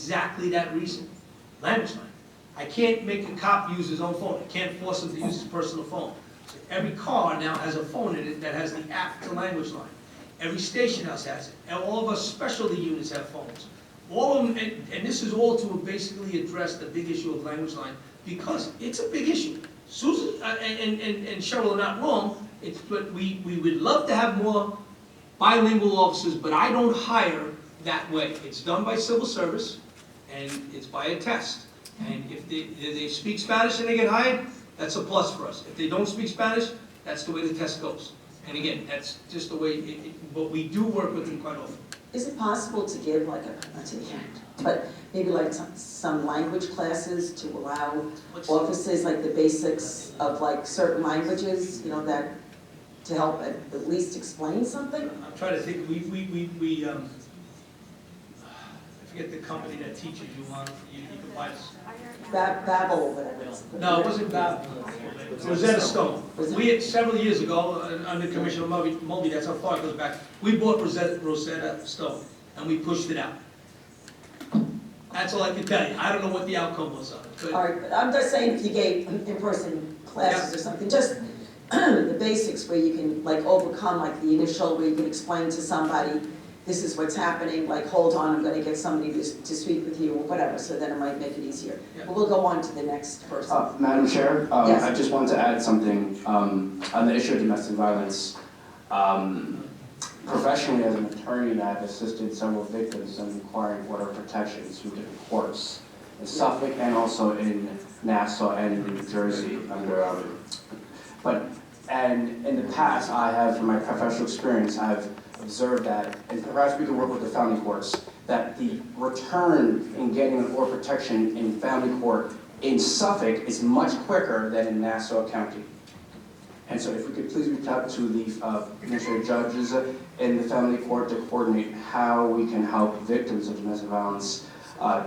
exactly that reason. Language line. I can't make a cop use his own phone. I can't force him to use his personal phone. So every car now has a phone in it that has the app to language line. Every station house has it. And all of our specialty units have phones. All of them, and this is all to basically address the big issue of language line, because it's a big issue. Susan and Cheryl are not wrong. But we would love to have more bilingual officers, but I don't hire that way. It's done by civil service, and it's by a test. And if they speak Spanish and they get hired, that's a plus for us. If they don't speak Spanish, that's the way the test goes. And again, that's just the way, but we do work with them quite often. Is it possible to give like but maybe like some language classes to allow officers like the basics of like certain languages, you know, that to help at least explain something? I'm trying to think. I forget the company that teaches you on. You can buy this. Babel or whatever it is. No, it wasn't Babel. Rosetta Stone. We had several years ago under Commissioner Mulvey. That's how far it goes back. We bought Rosetta Stone and we pushed it out. That's all I can tell you. I don't know what the outcome was of it. All right, but I'm just saying if you gave in-person classes or something, just the basics where you can like overcome like the initial, where you can explain to somebody, this is what's happening, like hold on, I'm going to get somebody to speak with you or whatever, so then it might make it easier. Yeah. But we'll go on to the next person. Madam Chair, yes. I just want to add something on the issue of domestic violence. Professionally, as an attorney, I've assisted several victims in requiring order of protection through different courts in Suffolk and also in Nassau and in New Jersey. And in the past, I have, from my professional experience, I've observed that, and perhaps we could work with the family courts, that the return in getting an order of protection in family court in Suffolk is much quicker than in Nassau County. And so if we could please reach out to the administrative judges in the family court to coordinate how we can help victims of domestic violence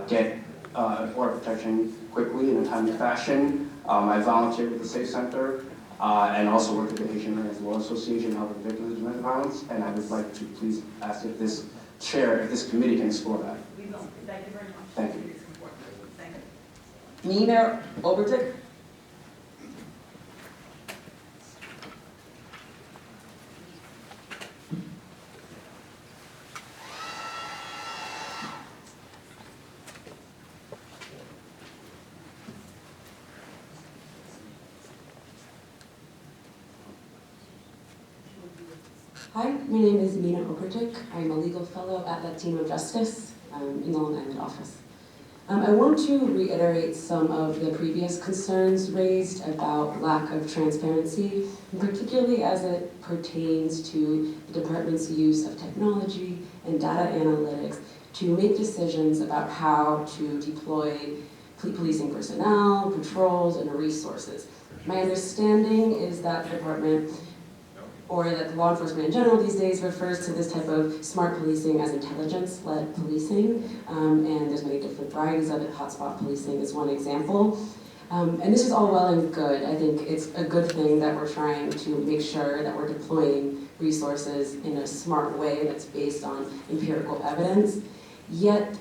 get order of protection quickly in a timely fashion. I volunteer with the Safe Center and also work with the Haitian American Law Association helping victims of domestic violence. And I would like to please ask if this chair, if this committee can explore that. We will. Thank you very much. Thank you. Thank you. Nina Obertick? Hi, my name is Mina Obertick. I'm a legal fellow at Latino Justice in the Long Island office. I want to reiterate some of the previous concerns raised about lack of transparency, and particularly as it pertains to the department's use of technology and data analytics to make decisions about how to deploy policing personnel, patrols, and resources. My understanding is that the department, or that law enforcement in general these days, refers to this type of smart policing as intelligence-led policing, and there's many different varieties of it. Hotspot policing is one example. And this is all well and good. I think it's a good thing that we're trying to make sure that we're deploying resources in a smart way that's based on empirical evidence. Yet,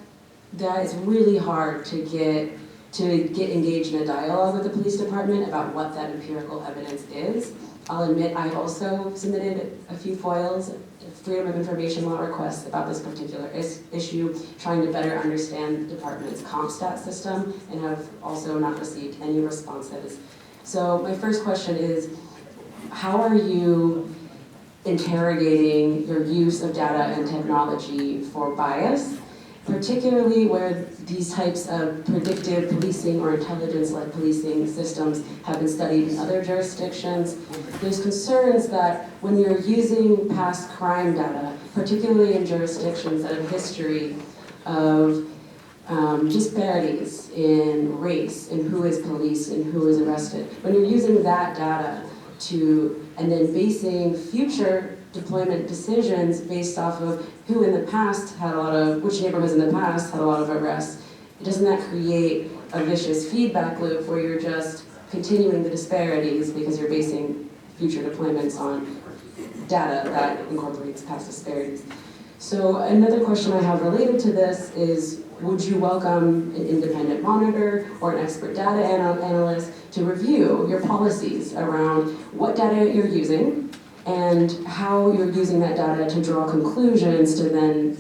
that is really hard to get engaged in a dialogue with the police department about what that empirical evidence is. I'll admit I also submitted a few FOILs, Freedom of Information Law requests about this particular issue, trying to better understand the department's CompStat system, and have also not received any responses. So my first question is, how are you interrogating your use of data and technology for bias, particularly where these types of predictive policing or intelligence-led policing systems have been studied in other jurisdictions? There's concerns that when you're using past crime data, particularly in jurisdictions that have a history of disparities in race, in who is policed and who is arrested, when you're using that data and then basing future deployment decisions based off of who in the past had which neighborhoods in the past had a lot of arrests, doesn't that create a vicious feedback loop where you're just continuing the disparities because you're basing future deployments on data that incorporates past disparities? So another question I have related to this is, would you welcome an independent monitor or an expert data analyst to review your policies around what data you're using and how you're using that data to draw conclusions to then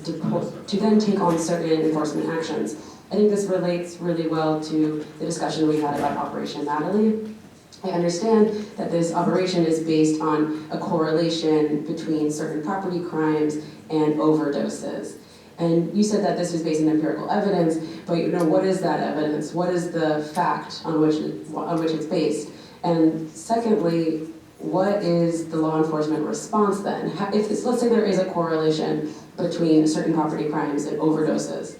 take on certain enforcement actions? I think this relates really well to the discussion we had about Operation Natalie. I understand that this operation is based on a correlation between certain property crimes and overdoses. And you said that this is based on empirical evidence, but what is that evidence? What is the fact on which it's based? And secondly, what is the law enforcement response then? Let's say there is a correlation between certain property crimes and overdoses.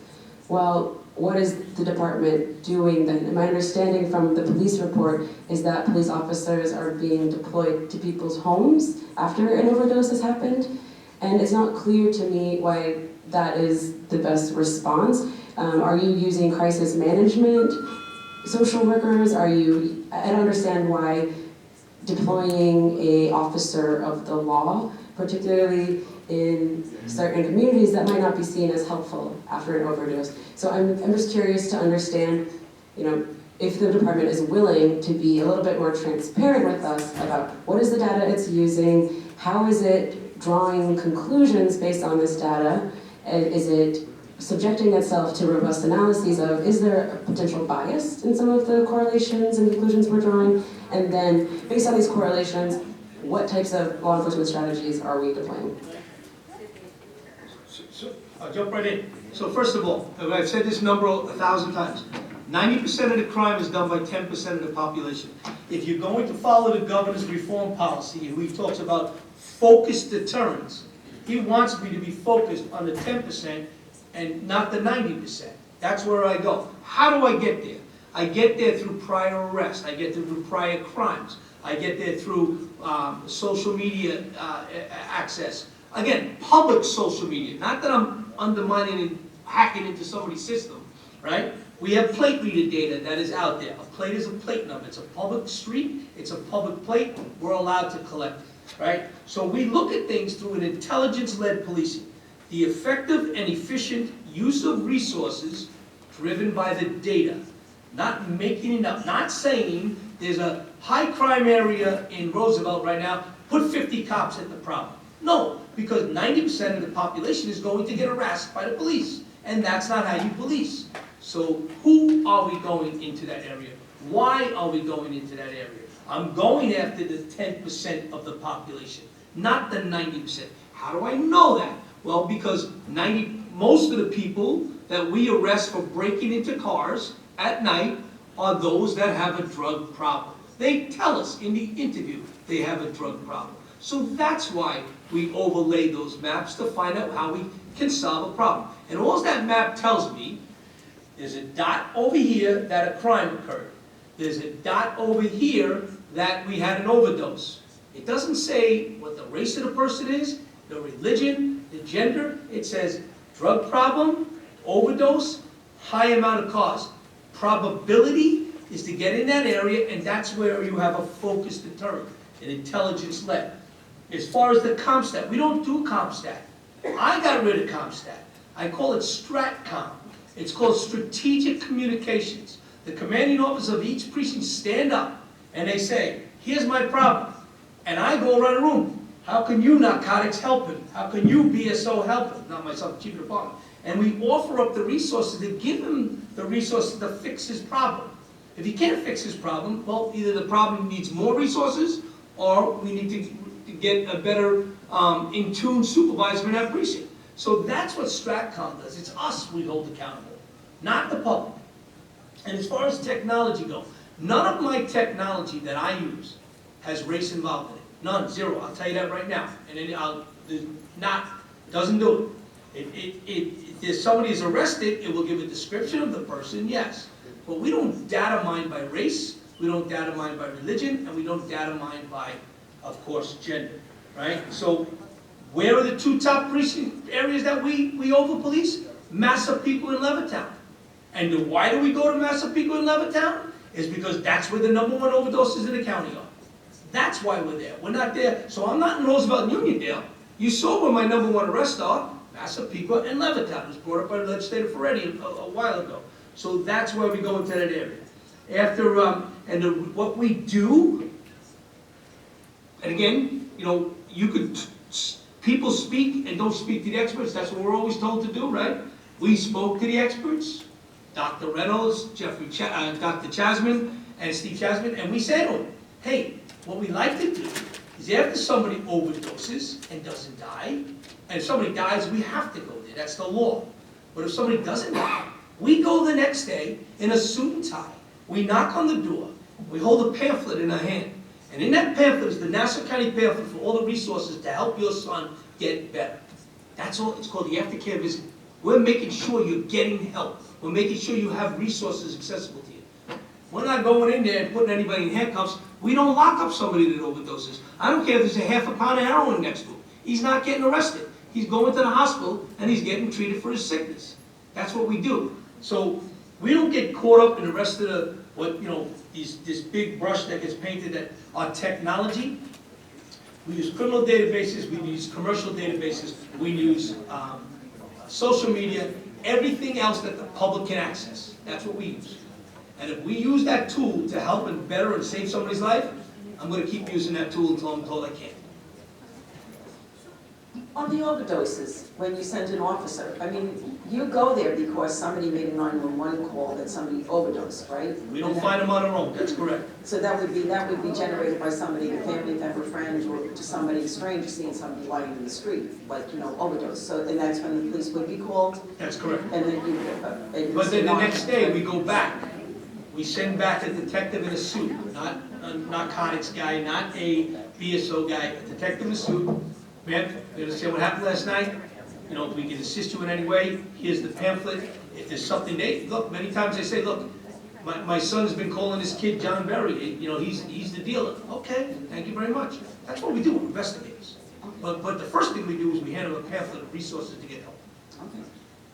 Well, what is the department doing then? And my understanding from the police report is that police officers are being deployed to people's homes after an overdose has happened. And it's not clear to me why that is the best response. Are you using crisis management, social workers? I don't understand why deploying an officer of the law, particularly in certain communities, that might not be seen as helpful after an overdose. So I'm just curious to understand, if the department is willing to be a little bit more transparent with us about what is the data it's using, how is it drawing conclusions based on this data, is it subjecting itself to robust analyses of, is there a potential bias in some of the correlations and conclusions we're drawing? And then, based on these correlations, what types of law enforcement strategies are we deploying? So I'll jump right in. So first of all, I've said this number 1,000 times. 90% of the crime is done by 10% of the population. If you're going to follow the governor's reform policy, and he talks about focused deterrence, he wants me to be focused on the 10% and not the 90%. That's where I go. How do I get there? I get there through prior arrest. I get there through prior crimes. I get there through social media access. Again, public social media. Not that I'm undermining and hacking into somebody's system, right? We have plate reader data that is out there. A plate is a plate number. It's a public street. It's a public plate. We're allowed to collect it, right? So we look at things through an intelligence-led policing. The effective and efficient use of resources driven by the data. Not making it up. Not saying there's a high crime area in Roosevelt right now, put 50 cops at the problem. No, because 90% of the population is going to get harassed by the police. And that's not how you police. So who are we going into that area? Why are we going into that area? I'm going after the 10% of the population, not the 90%. How do I know that? Well, because most of the people that we arrest for breaking into cars at night are those that have a drug problem. They tell us in the interview they have a drug problem. So that's why we overlay those maps to find out how we can solve a problem. And all that map tells me, there's a dot over here that a crime occurred. There's a dot over here that we had an overdose. It doesn't say what the race of the person is, the religion, the gender. It says drug problem, overdose, high amount of cost. Probability is to get in that area, and that's where you have a focused deterrent, an intelligence-led. As far as the CompStat, we don't do CompStat. I got rid of CompStat. I call it StratCom. It's called Strategic Communications. The commanding officer of each precinct stand up and they say, here's my problem. And I go around the room. How can you narcotics help him? How can you BSO help him? Not myself, chief of department. And we offer up the resources to give him the resources to fix his problem. If he can't fix his problem, well, either the problem needs more resources or we need to get a better in-tune supervisor in that precinct. So that's what StratCom does. It's us we hold accountable, not the public. And as far as technology goes, none of my technology that I use has race involved in it. None, zero. I'll tell you that right now. And it doesn't do it. If somebody is arrested, it will give a description of the person, yes. But we don't data mine by race, we don't data mine by religion, and we don't data mine by, of course, gender, right? So where are the two top precinct areas that we over-police? Massapequa and Levittown. And why do we go to Massapequa and Levittown? Is because that's where the #1 overdoses in the county are. That's why we're there. We're not there. So I'm not in Roosevelt and Uniondale. You saw where my #1 arrests are. Massapequa and Levittown. It was brought up by Legislator Ferretti a while ago. So that's where we go into that area. After, what we do, and again, you know, you could, people speak and don't speak to the experts. That's what we're always told to do, right? We spoke to the experts, Dr. Reynolds, Dr. Chasman, and Steve Chasman, and we said to them, hey, what we like to do is after somebody overdoses and doesn't die, and if somebody dies, we have to go there. That's the law. But if somebody doesn't die, we go the next day in a suit and tie. We knock on the door. We hold a pamphlet in our hand. And in that pamphlet is the Nassau County pamphlet for all the resources to help your son get better. That's all. It's called the aftercare visit. We're making sure you're getting help. We're making sure you have resources accessible to you. We're not going in there and putting anybody in handcuffs. We don't lock up somebody that overdoses. I don't care if there's a half a pound of heroin next to him. He's not getting arrested. He's going to the hospital and he's getting treated for his sickness. That's what we do. So we don't get caught up in the rest of the, this big brush that gets painted that our technology. We use criminal databases, we use commercial databases, we use social media, everything else that the public can access. That's what we use. And if we use that tool to help and better and save somebody's life, I'm going to keep using that tool until I'm told I can't. On the overdoses, when you send an officer, I mean, you go there because somebody made a 911 call that somebody overdosed, right? We don't find them on our own, that's correct. So that would be generated by somebody, a family member, friend, or just somebody, a stranger seeing somebody lying in the street, like, overdose. So, and that's when the police would be called, That's correct. and then you. But then the next day, we go back. We send back a detective in a suit, not a narcotics guy, not a BSO guy, a detective in a suit. Ma'am, you understand what happened last night? If we can assist you in any way, here's the pamphlet. If there's something look, many times they say, look, my son's been calling this kid John Berry, he's the dealer. Okay, thank you very much. That's what we do, we're investigators. But the first thing we do is we hand them a pamphlet of resources to get help. Okay.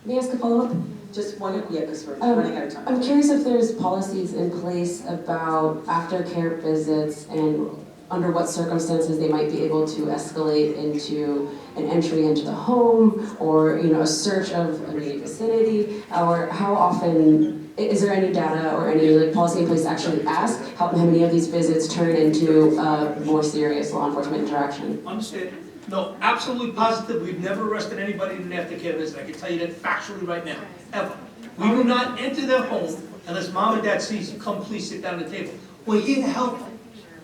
May I ask a follow-up? Just one, yeah, because we're running out of time. I'm curious if there's policies in place about aftercare visits and under what circumstances they might be able to escalate into an entry into the home or, a search of a immediate vicinity, or how often, is there any data or any policy in place to actually ask how many of these visits turn into a more serious law enforcement interaction? Understand? No, absolutely positive. We've never arrested anybody in an aftercare visit. I can tell you that factually right now, ever. We do not enter their home unless mom and dad sees you. Come, please sit down at the table. We're here to help.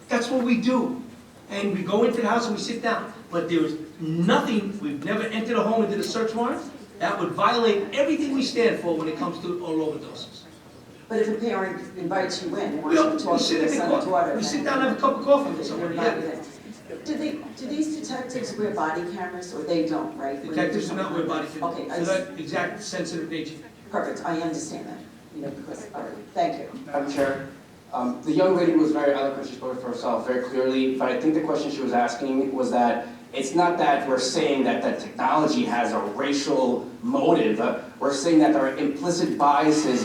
That's what we do. And we go into the house and we sit down. But there is nothing, we've never entered a home and did a search warrant. That would violate everything we stand for when it comes to our overdoses. But if a parent invites you in and We wants to talk to sit their in son or daughter. we sit down and have a cup of coffee with you're somebody. not Yeah. in. Do these detectives wear body cameras, or they don't, right? Detectives do not wear body cameras. Okay, For that exact sensitive nature. perfect, I understand that, because, all right, thank you. Madam Chair, the young lady was very eloquent, she spoke for herself very clearly, but I think the question she was asking was that it's not that we're saying that the technology has a racial motive, we're saying that there are implicit biases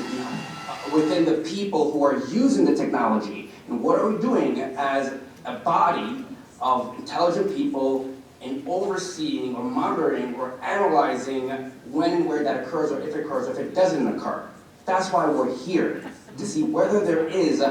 within the people who are using the technology. And what are we doing as a body of intelligent people in overseeing or monitoring or analyzing when and where that occurs, or if it occurs, or if it doesn't occur? That's why we're here, to see whether there is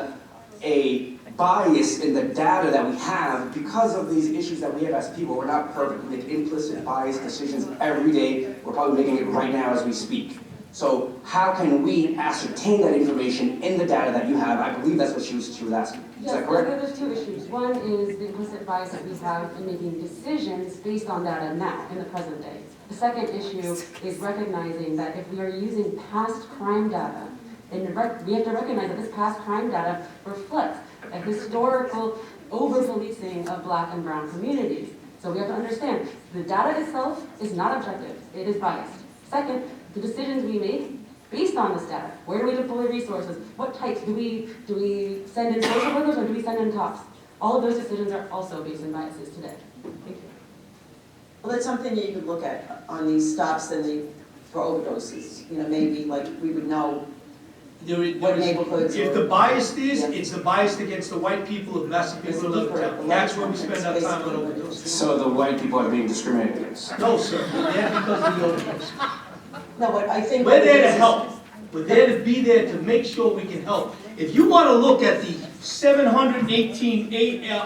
a bias in the data that we have because of these issues that we have as people. We're not perfect, we make implicit bias decisions every day. We're probably making it right now as we speak. So how can we ascertain that information in the data that you have? I believe that's what she was asking. Is that correct? Yes, there's two issues. One is the implicit bias that we have in making decisions based on data now, in the present day. The second issue is recognizing that if we are using past crime data, then we have to recognize that this past crime data reflects a historical over-policing of Black and brown communities. So we have to understand, the data itself is not objective, it is biased. Second, the decisions we make based on this data, where do we deploy resources, what types, do we send in social workers or do we send in cops? All of those decisions are also based on biases today. Thank you. Well, that's something that you could look at on these stops and for overdoses. Maybe like we would know What neighborhoods If or- the bias is, Yeah. it's the bias against the white people of Massapequa and Levittown. That's where we spend our time on overdoses. So the white people are being discriminated against. No, sir, we're there because of the overdose. No, but I think. We're there to this is- help. We're there to be there to make sure we can help. If you want to look at the 718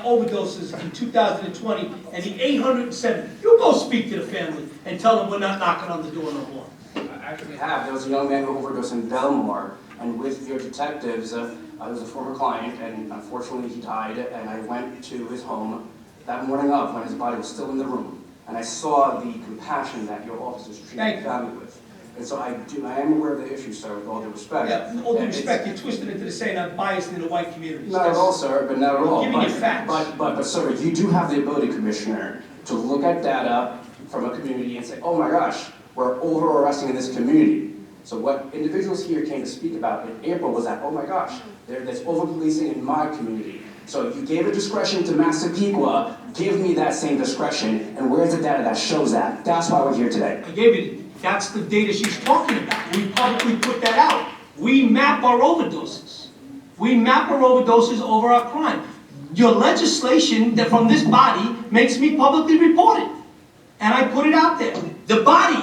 overdoses in 2020 and the 807, you go speak to the family and tell them we're not knocking on the door no more. I actually have. There was a young man who overdosed in Belmore, and with your detectives, I was a former client, and unfortunately he died, and I went to his home that morning of when his body was still in the room, and I saw the compassion that your officers Thank treated you. the family with. And so I am aware of the issue, sir, with all due respect. Yeah, with all due And it's- respect, you're twisted into the saying I'm biased in the white communities. Not at all, sir, but not at all. Giving you But- facts. But, sir, you do have the ability, Commissioner, to look at data from a community and say, oh my gosh, we're over-arresting in this community. So what individuals here came to speak about in April was that, oh my gosh, there's over-policing in my community. So you gave a discretion to Massapequa, give me that same discretion, and where's the data that shows that? That's why we're here today. I gave you, that's the data she's talking about. We publicly put that out. We map our overdoses. We map our overdoses over our crime. Your legislation that from this body makes me publicly report it. And I put it out there. The body,